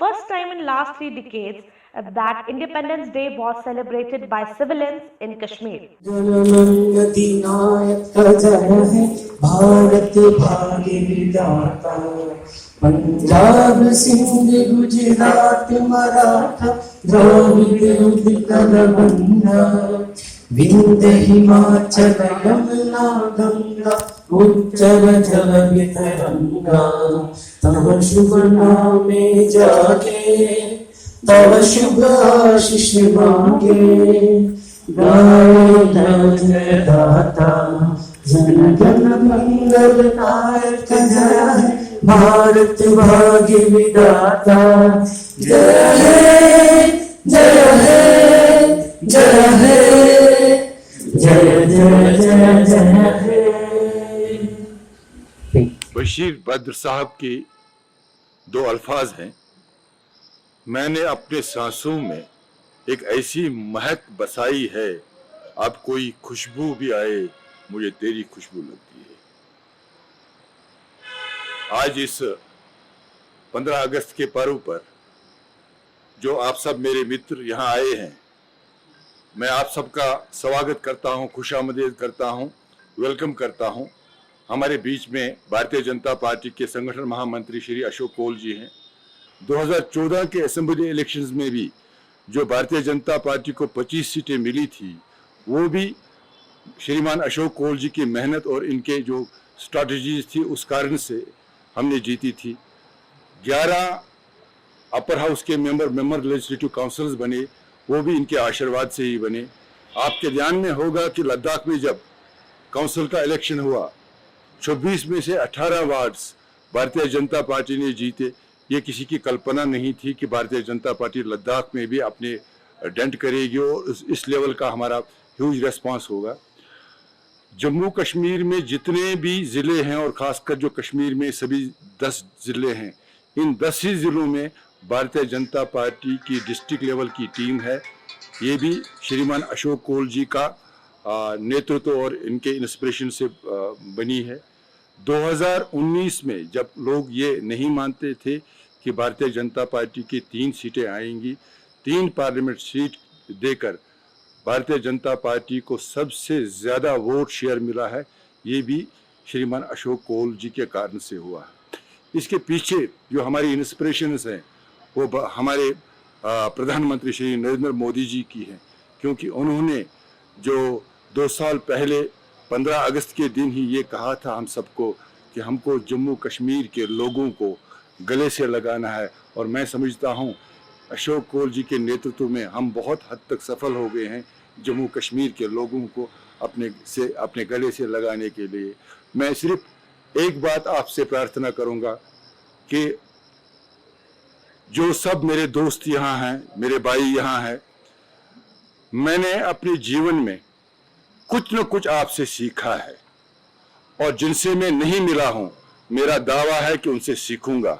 first time in last 3 decades that Independence Day was celebrated by civilians in Kashmir. Punjab Sindh Gujarat Maratha Dravida Utkal बंगा विंध्य हिमाचल यमुना गंगा उच्चर जल वितरंगा तव शुभ नामे जागे तव शुभ आशीष मांगे गाए जय दाता जन गण मंगल नायक जय भारत भाग्य विधाता जय हे जय हे जय हे जय जय जय जय हे। बशीर बद्र साहब के दो अल्फाज हैं, मैंने अपने सांसों में एक ऐसी महक बसाई है, अब कोई खुशबू भी आए मुझे तेरी खुशबू लगती है। आज इस 15 अगस्त के पर्व पर जो आप सब मेरे मित्र यहाँ आए हैं, मैं आप सबका स्वागत करता हूँ, खुशामदीद करता हूँ, वेलकम करता हूँ। हमारे बीच में भारतीय जनता पार्टी के संगठन महामंत्री श्री अशोक कोल जी हैं। 2014 के असेंबली इलेक्शंस में भी जो भारतीय जनता पार्टी को 25 सीटें मिली थी, वो भी श्रीमान अशोक कोल जी की मेहनत और इनके जो स्ट्रैटेजीज थी उस कारण से हमने जीती थी। 11 अपर हाउस के मेंबर लेजिस्लेटिव काउंसिल्स बने, वो भी इनके आशीर्वाद से ही बने। आपके ध्यान में होगा कि लद्दाख में जब काउंसिल का इलेक्शन हुआ, 26 में से 18 वार्ड्स भारतीय जनता पार्टी ने जीते। ये किसी की कल्पना नहीं थी कि भारतीय जनता पार्टी लद्दाख में भी अपने डेंट करेगी और इस लेवल का हमारा ह्यूज रेस्पॉन्स होगा। जम्मू कश्मीर में जितने भी ज़िले हैं और ख़ासकर जो कश्मीर में सभी 10 ज़िले हैं, इन 10 ही ज़िलों में भारतीय जनता पार्टी की डिस्ट्रिक्ट लेवल की टीम है। ये भी श्रीमान अशोक कोल जी का नेतृत्व और इनके इंस्पिरेशन से बनी है। 2019 में जब लोग ये नहीं मानते थे कि भारतीय जनता पार्टी की 3 सीटें आएंगी, 3 पार्लियामेंट सीट देकर भारतीय जनता पार्टी को सबसे ज़्यादा वोट शेयर मिला है, ये भी श्रीमान अशोक कोल जी के कारण से हुआ है। इसके पीछे जो हमारी इंस्पिरेशंस हैं वो हमारे प्रधानमंत्री श्री नरेंद्र मोदी जी की हैं, क्योंकि उन्होंने जो 2 साल पहले 15 अगस्त के दिन ही ये कहा था हम सबको कि हमको जम्मू कश्मीर के लोगों को गले से लगाना है। और मैं समझता हूँ अशोक कोल जी के नेतृत्व में हम बहुत हद तक सफल हो गए हैं जम्मू कश्मीर के लोगों को अपने गले से लगाने के लिए। मैं सिर्फ एक बात आपसे प्रार्थना करूंगा कि जो सब मेरे दोस्त यहाँ हैं, मेरे भाई यहाँ हैं, मैंने अपने जीवन में कुछ न कुछ आपसे सीखा है और जिनसे मैं नहीं मिला हूँ, मेरा दावा है कि उनसे सीखूंगा।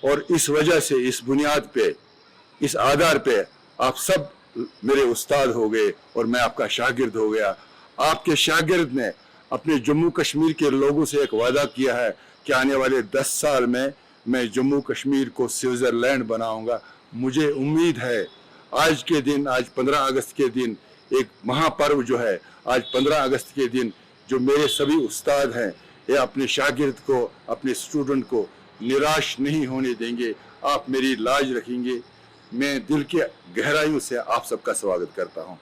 और इस वजह से, इस बुनियाद पे, इस आधार पे आप सब मेरे उस्ताद हो गए और मैं आपका शागिर्द हो गया। आपके शागिर्द ने अपने जम्मू कश्मीर के लोगों से एक वादा किया है कि आने वाले 10 साल में मैं जम्मू कश्मीर को स्विट्जरलैंड बनाऊंगा। मुझे उम्मीद है आज के दिन, आज 15 अगस्त के दिन, एक महापर्व जो है, आज 15 अगस्त के दिन जो मेरे सभी उस्ताद हैं, ये अपने शागिर्द को, अपने स्टूडेंट को निराश नहीं होने देंगे। आप मेरी लाज रखेंगे। मैं दिल के गहराइयों से आप सबका स्वागत करता हूँ।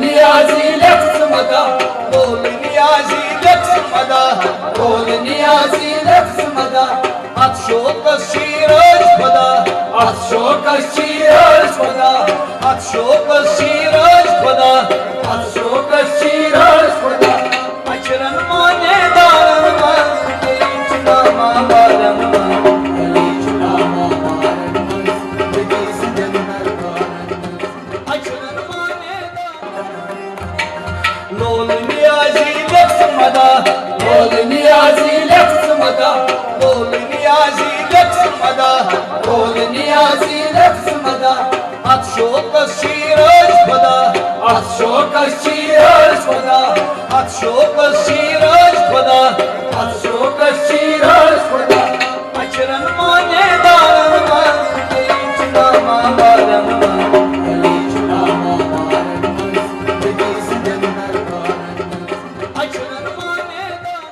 Niyazi Lex Mada, Niyazi Lex Lol niyazi lafz mada At şoka şiraj mada At şoka şiraj mada At şoka şiraj mada At şoka şiraj mada Açran mane daran man Aliçna ma baran man Aliçna ma baran man Begiz jannar baran man Açran mane daran Lol niyazi lafz mada Lol niyazi lafz mada Lol niyazi lafz mada Lol niyazi lafz mada At şoka şiraj mada At şoka şiraj mada At şoka şiraj mada At şoka şiraj mada Açran mane daran man Aliçna ma baran man Aliçna ma baran man Begiz jannar baran man Açran mane daran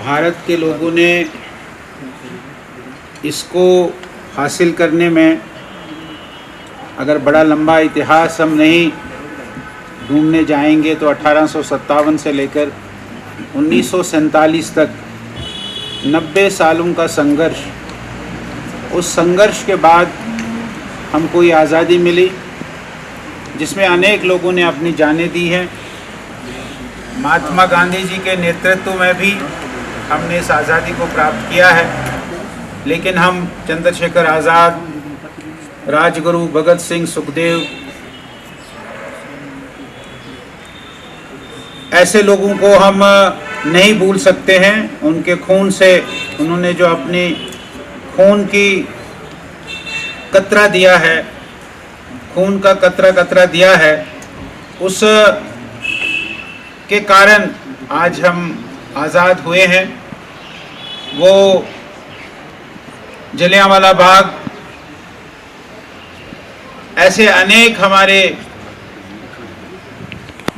Bharat के लोगों ने इसको हासिल करने में अगर बड़ा लंबा इतिहास हम नहीं ढूंढने जाएंगे तो 1857 से लेकर 1947 तक 90 सालों का संघर्ष, उस संघर्ष के बाद हमको ये आज़ादी मिली जिसमें अनेक लोगों ने अपनी जानें दी हैं। महात्मा गांधी जी के नेतृत्व में भी हमने इस आज़ादी को प्राप्त किया है, लेकिन हम चंद्रशेखर आज़ाद, राजगुरु भगत सिंह, सुखदेव, ऐसे लोगों को हम नहीं भूल सकते हैं। उनके खून से उन्होंने जो अपनी खून की कतरा दिया है, खून का कतरा कतरा दिया है, उस के कारण आज हम आज़ाद हुए हैं। वो जलियांवाला बाग, ऐसे अनेक हमारे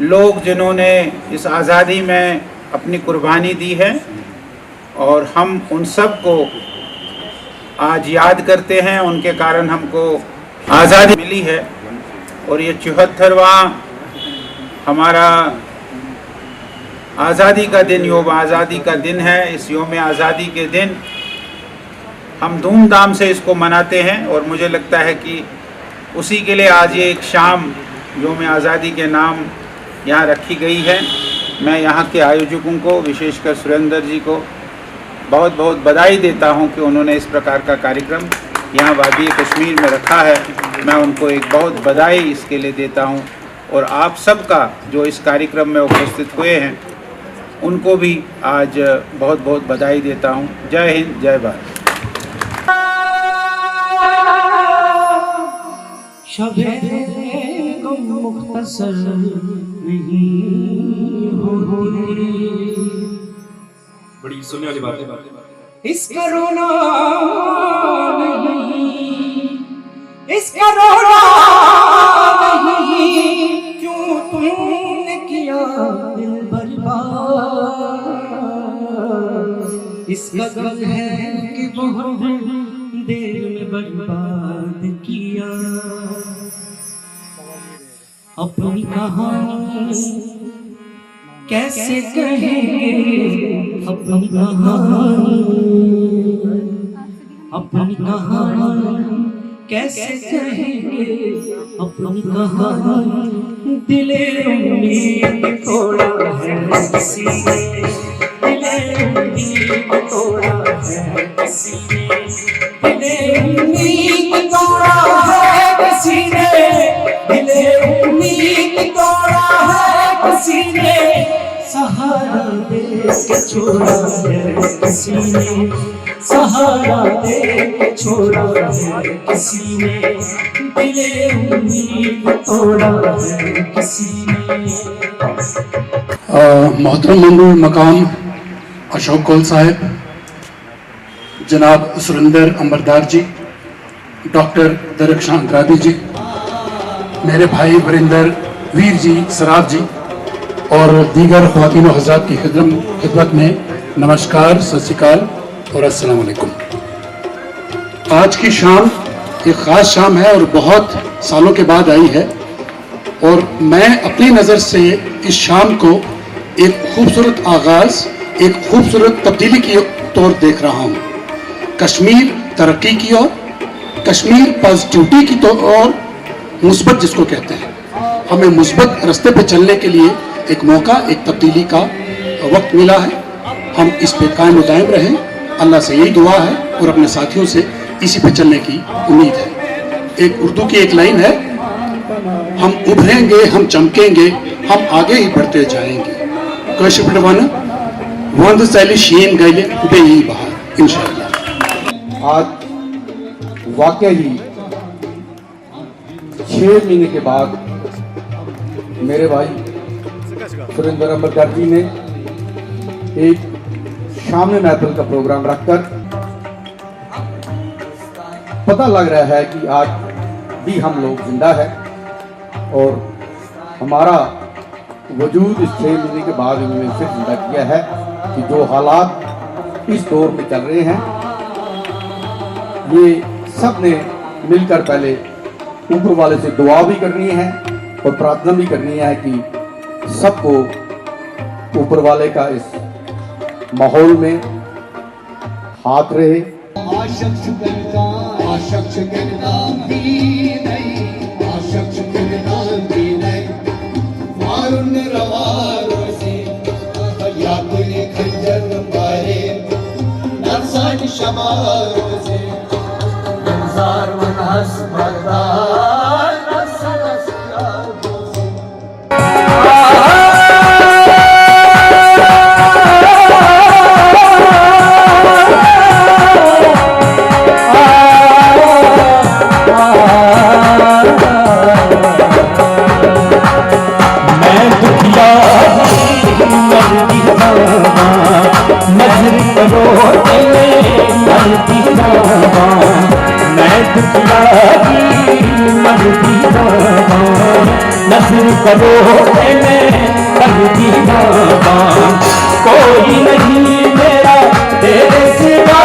लोग जिन्होंने इस आज़ादी में अपनी कुर्बानी दी है और हम उन सब को आज याद करते हैं। उनके कारण हमको आज़ादी मिली है और ये 74वां हमारा आज़ादी का दिन, योम आज़ादी का दिन है। इस योम आज़ादी के दिन हम धूमधाम से इसको मनाते हैं और मुझे लगता है कि उसी के लिए आज ये एक शाम योम आज़ादी के नाम यहाँ रखी गई है। मैं यहाँ के आयोजकों को, विशेषकर सुरेंद्र जी को बहुत बहुत बधाई देता हूँ कि उन्होंने इस प्रकार का कार्यक्रम यहाँ वादी कश्मीर में रखा है। मैं उनको एक बहुत बधाई इसके लिए देता हूँ और आप सबका जो इस कार्यक्रम में उपस्थित हुए हैं उनको भी आज बहुत बहुत बधाई देता हूँ। जय हिंद, जय भारत। शबे गुम मुख्तसर नहीं हो बड़ी सुनने वाली बात है। इसका रोना नहीं, इसका रोना नहीं, क्यों तुमने किया दिल बर्बाद। इसका गम है कि बहुत देर में बर्बाद किया। अपनी कहानी कैसे कहेंगे, अपनी कहानी, अपनी कहानी कैसे कहेंगे, अपनी कहानी। दिले उम्मीद तोड़ा है किसी ने, दिले उम्मीद तोड़ा है किसी ने, दिले उम्मीद तोड़ा है किसी ने, दिले उम्मीद तोड़ा है किसी ने। सहारा दे के छोड़ा है किसी ने, सहारा दे के छोड़ा है किसी ने, दिले उम्मीद तोड़ा है किसी ने। मोहतरम मंगूल मकाम अशोक कौल साहब, जनाब सुरेंद्र अंबरदार जी, डॉक्टर दरख्शान अंतरादी जी, मेरे भाई वरिंदर वीर जी सराफ जी और दीगर ख्वातीन व हज़रात की खिदमत में नमस्कार, सत श्री अकाल और अस्सलाम वालेकुम। आज की शाम एक ख़ास शाम है और बहुत सालों के बाद आई है और मैं अपनी नज़र से इस शाम को एक खूबसूरत आगाज़ एक खूबसूरत तब्दीली की तौर देख रहा हूँ। कश्मीर तरक्की की ओर, कश्मीर पॉजिटिविटी की ओर, मुस्बत जिसको कहते हैं, हमें मुस्बत रास्ते पे चलने के लिए एक मौका, एक तब्दीली का वक्त मिला है। हम इस पे कायम दायम रहें, अल्लाह से यही दुआ है और अपने साथियों से इसी पे चलने की उम्मीद है। एक उर्दू की एक लाइन है, हम उभरेंगे, हम चमकेंगे, हम आगे ही बढ़ते जाएंगे। कशिश पटवाना वंद सैली शीन गैले बेई बहार इंशाअल्लाह। आज वाकई ही 6 महीने के बाद मेरे भाई सुरेंद्र अंबरदार जी ने एक शाम महफिल का प्रोग्राम रखकर पता लग रहा है कि आज भी हम लोग जिंदा है और हमारा वजूद इस 6 महीने के बाद इन्होंने फिर जिंदा किया है कि जो हालात इस दौर में चल रहे हैं, ये सब ने मिलकर पहले ऊपर वाले से दुआ भी करनी है और प्रार्थना भी करनी है कि सबको ऊपर वाले का इस माहौल में हाथ रहे। कोई नहीं मेरा तेरे सिवा,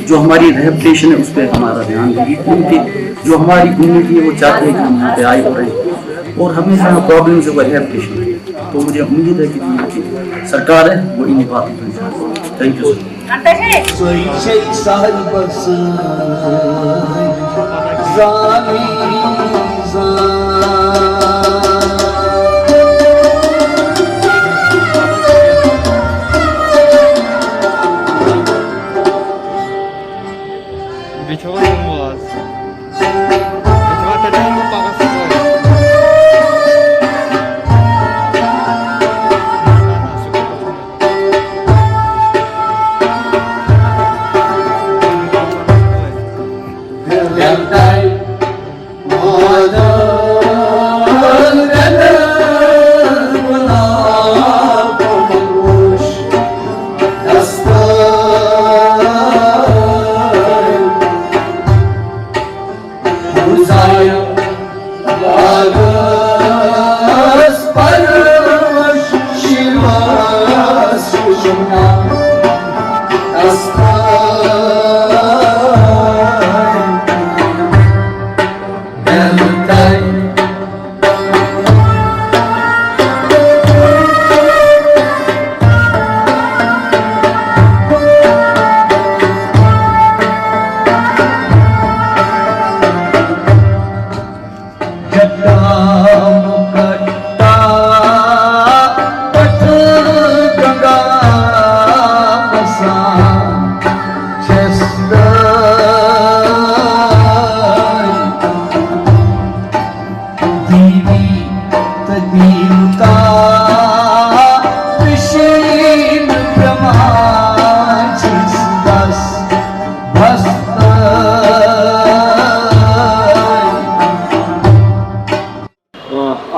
जो हमारी रिहेबिलिटेशन है उस पर हमारा ध्यान देगी, क्योंकि जो हमारी कम्युनिटी है वो चाहते हैं कि हम यहाँ पे आए और रहें और हमें जहाँ प्रॉब्लम है वो रिहेबिलिटेशन। तो मुझे उम्मीद है कि जो सरकार है वो इन बातों पर। थैंक यू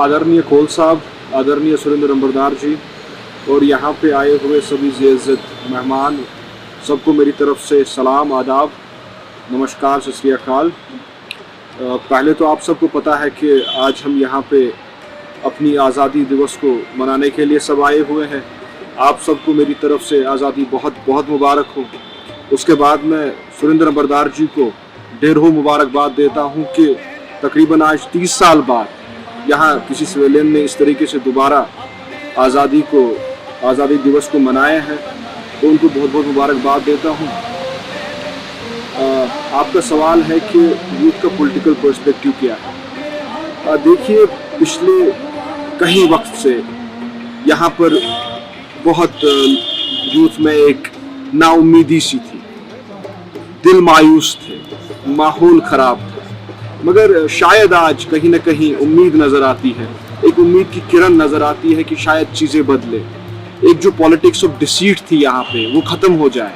आदरणीय खोल साहब, आदरणीय सुरेंद्र अंबरदार जी और यहाँ पे आए हुए सभी इज़्ज़त मेहमान, सबको मेरी तरफ से सलाम, आदाब, नमस्कार, सत श्री अकाल। पहले तो आप सबको पता है कि आज हम यहाँ पे अपनी आज़ादी दिवस को मनाने के लिए सब आए हुए हैं। आप सबको मेरी तरफ से आज़ादी बहुत बहुत मुबारक हो। उसके बाद मैं सुरेंद्र अंबरदार जी को ढेरों मुबारकबाद देता हूँ कि तकरीबन आज 30 साल बाद यहाँ किसी सिविलियन ने इस तरीके से दोबारा आज़ादी दिवस को मनाया है, तो उनको बहुत बहुत मुबारकबाद देता हूँ। आपका सवाल है कि यूथ का पॉलिटिकल पर्सपेक्टिव क्या है। देखिए, पिछले कई वक्त से यहाँ पर बहुत यूथ में एक नाउम्मीदी सी थी, दिल मायूस थे, माहौल खराब था, मगर शायद आज कहीं ना कहीं उम्मीद नज़र आती है, एक उम्मीद की किरण नज़र आती है कि शायद चीज़ें बदले। एक जो पॉलिटिक्स ऑफ डिसीट थी यहाँ पे, वो ख़त्म हो जाए,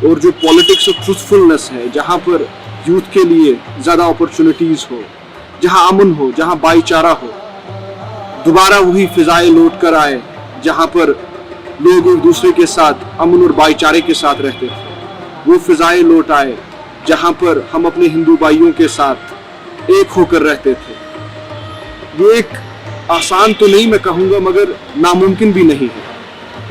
और जो पॉलिटिक्स ऑफ ट्रूथफुलनेस है, जहाँ पर यूथ के लिए ज़्यादा अपॉर्चुनिटीज़ हो, जहाँ अमन हो, जहाँ भाईचारा हो, दोबारा वही फिजाएं लौट कर आए जहाँ पर लोग एक दूसरे के साथ अमन और भाईचारे के साथ रहते थे। वो फिजाएं लौट आए जहाँ पर हम अपने हिंदू भाइयों के साथ एक होकर रहते थे। ये एक आसान तो नहीं मैं कहूँगा, मगर नामुमकिन भी नहीं है।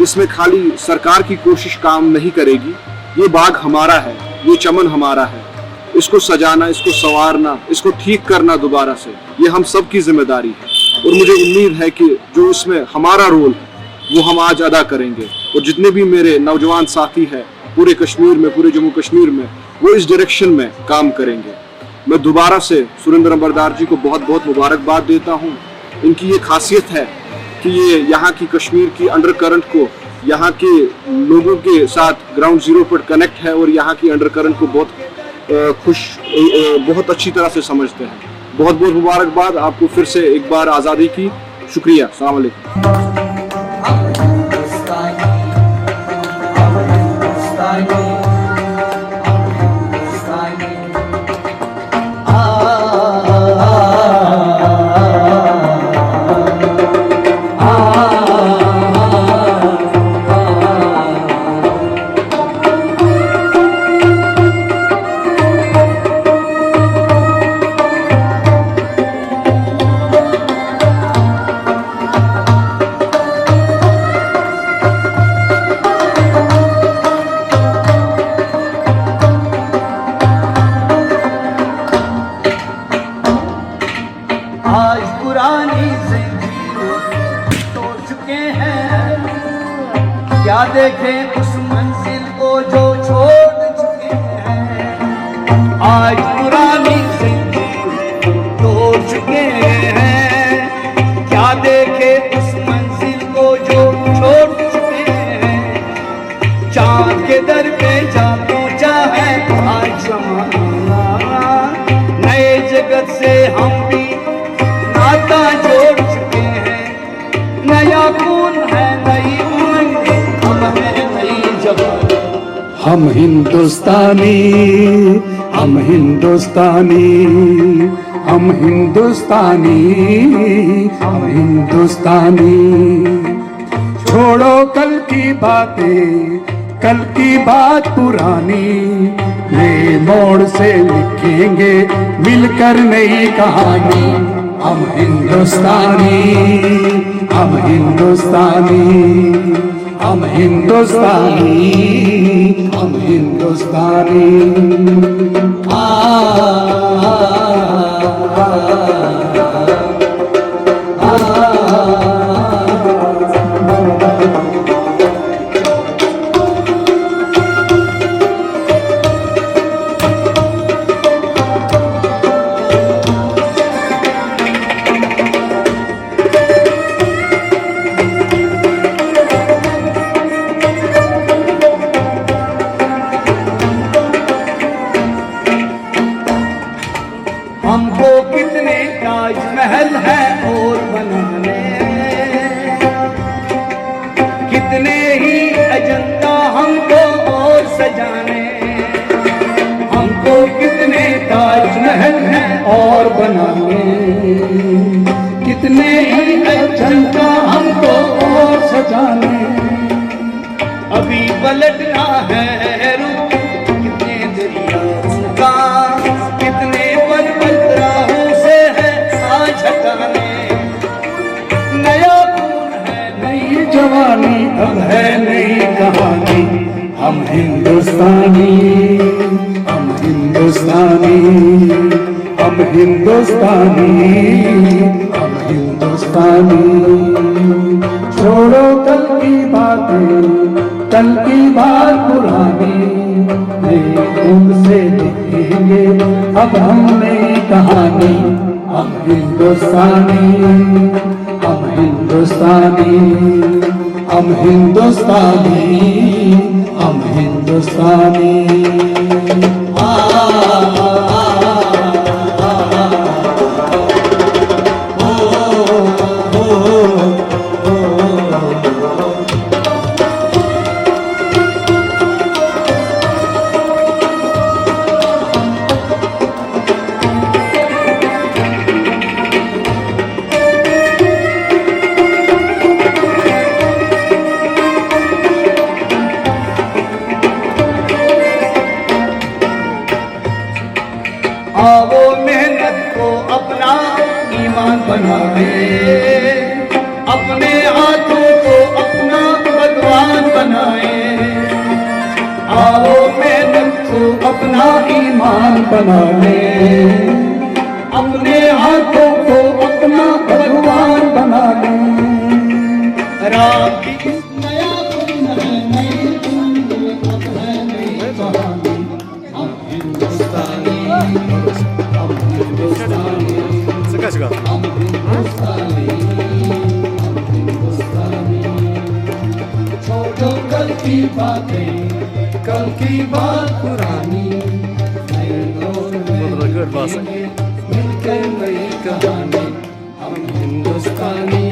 इसमें खाली सरकार की कोशिश काम नहीं करेगी। ये बाग हमारा है, ये चमन हमारा है, इसको सजाना, इसको संवारना, इसको ठीक करना दोबारा से, ये हम सब की जिम्मेदारी है। और मुझे उम्मीद है कि जो इसमें हमारा रोल है वो हम आज अदा करेंगे, और जितने भी मेरे नौजवान साथी हैं पूरे कश्मीर में, पूरे जम्मू कश्मीर में, वो इस डायरेक्शन में काम करेंगे। मैं दोबारा से सुरेंद्र अंबरदार जी को बहुत बहुत मुबारकबाद देता हूँ। इनकी ये खासियत है कि ये यहाँ की कश्मीर की अंडर करंट को यहाँ के लोगों के साथ ग्राउंड जीरो पर कनेक्ट है, और यहाँ की अंडर करंट को बहुत अच्छी तरह से समझते हैं। बहुत बहुत मुबारकबाद आपको फिर से एक बार आज़ादी की। शुक्रिया। अस्सलाम वालेकुम। आज पुरानी ज़ंजीरों तोड़ चुके हैं, क्या देखें उस मंजिल को जो छोड़ चुके हैं। आज पुरानी ज़ंजीरों तोड़ चुके हैं, क्या देखें उस मंजिल को जो छोड़ चुके हैं। चाँद के दर पे जा पहुँचा है आज ज़माना, नए जगत से हम भी नाता जोड़ चुके हैं। नया खून है, नई उमंग, हम हैं नई जवानी। हम हिंदुस्तानी, हम हिंदुस्तानी, हम हिंदुस्तानी, हम हिंदुस्तानी। छोड़ो कल की बातें, कल की बात पुरानी, नए मोड़ से लिखेंगे मिलकर नई कहानी। हम हिंदुस्तानी, हम हिंदुस्तानी, हम हिंदुस्तानी, हम हिंदुस्तानी। हमको कितने ताजमहल है और बनाने, कितने ही अजंता हमको और सजाने। हमको कितने ताजमहल हैं और बनाने, कितने ही अजंता हमको और सजाने। अभी पलटना है रुख, कितने दरिया का, कितने पर्वत राहों से है आज हटाने। नया खून है, नई जवानी, अब है नई कहानी। हम हिंदुस्तानी, हम हिंदुस्तानी, हम हिंदुस्तानी, हम हिंदुस्तानी। छोड़ो कल की बातें, कल की बात पुरानी, नई धुन से लिखेंगे अब हम नई कहानी। हम हिंदुस्तानी, हम हिंदुस्तानी, हम हिंदुस्तानी, हम हिंदुस्तानी। आओ मेहनत को अपना ईमान बनाए, अपने हाथों को अपना भगवान बनाए। आओ मेहनत को अपना ईमान बना ले, अपने हाथों को अपना भगवान बना ले। राम की नया दिन है, नई दुनिया अब है नई कहानी। हम हिंदुस्तानी, हम हिंदुस्तानी, हम हिंदुस्तानी, हम हिंदुस्तानी। छोड़ो कल की बातें, कल की बात पुरानी, नए दौर में लिखेंगे मिलकर नई कहानी। हम हिंदुस्तानी,